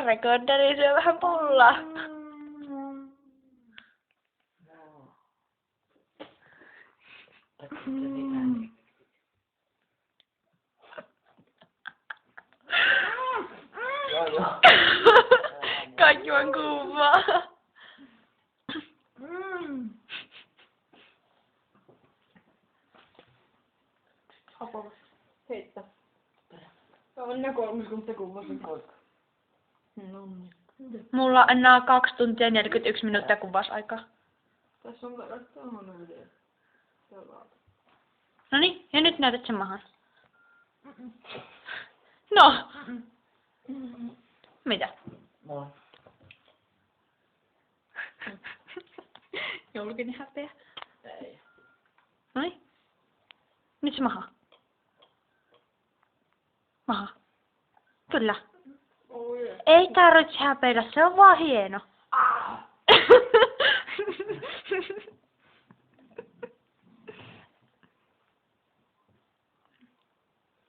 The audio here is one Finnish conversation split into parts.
Recorderi syö vähän pullaa. Kaikki on kuumaa. Hapava. Heittä. On ne 30 kummasen poika. No niin. Mulla on enää 2 tuntia 41 minuuttia kuvausaikaa. Tässä on tämmönen video. Noniin, ja nyt näytät sen mahan. No! Mitä? Moi. Julkinen häpeä. Ei. Noniin. Nyt se maha. Maha. Kyllä. Oh yeah. Ei tarvitse häpeillä, se on vaan hieno.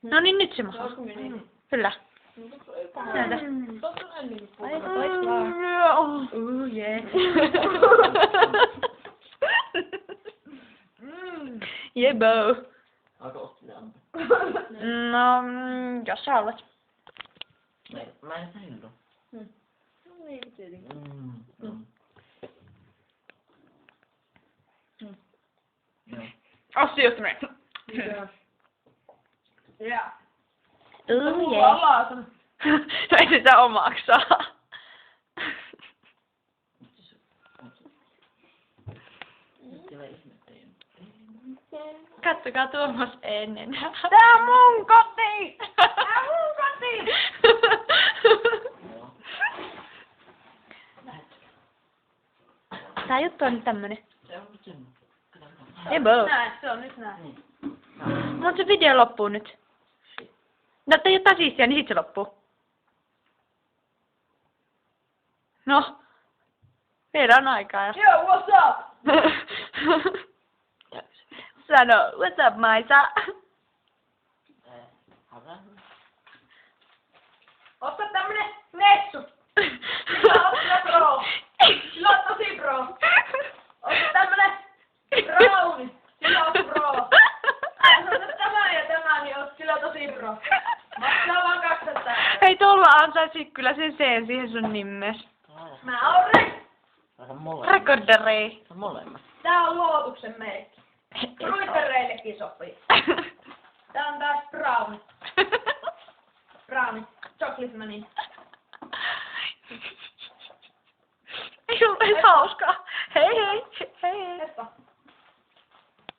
No niin, nyt se maha. Kyllä. Näytä. Ai, pois vaan. Yeah. Jebo. Aika osti ampi. No, jos sä haluat. Mä en silloin. Niin, tietenkin. Joo. Ossi just me. Yeah. Yeah. No ei sitä omaksi saa. Katsokaa Tuomas ennen. Tää on mun koti! Tää on mun koti! Tää juttu on nyt tämmönen. Se on nyt sen. Jebo. Näin, se on nyt näin. Mut se video loppuu nyt. No tee jotain siistiä, niin sit se loppuu. No. Vielä on aikaa. Yo, what's up? Sano, what's up, Maisa? Osta tämmönen Nessu. Sillä on pro. Sillä on tosi pro. Osta tämmönen Browni. Sillä on pro. Ota tämä ja tämä, niin oot sillä tosi pro. Maksaa vaan 200. Hei, tuolla ansaisit kyllä sen seen siihen sun nimes. Mä oon Recorderi. Molemmat. Tää on luotuksen merkki. Ruittereillekin sopii. Tää on taas Browni. Browni. Chocolate Mani. Ei ole hauskaa.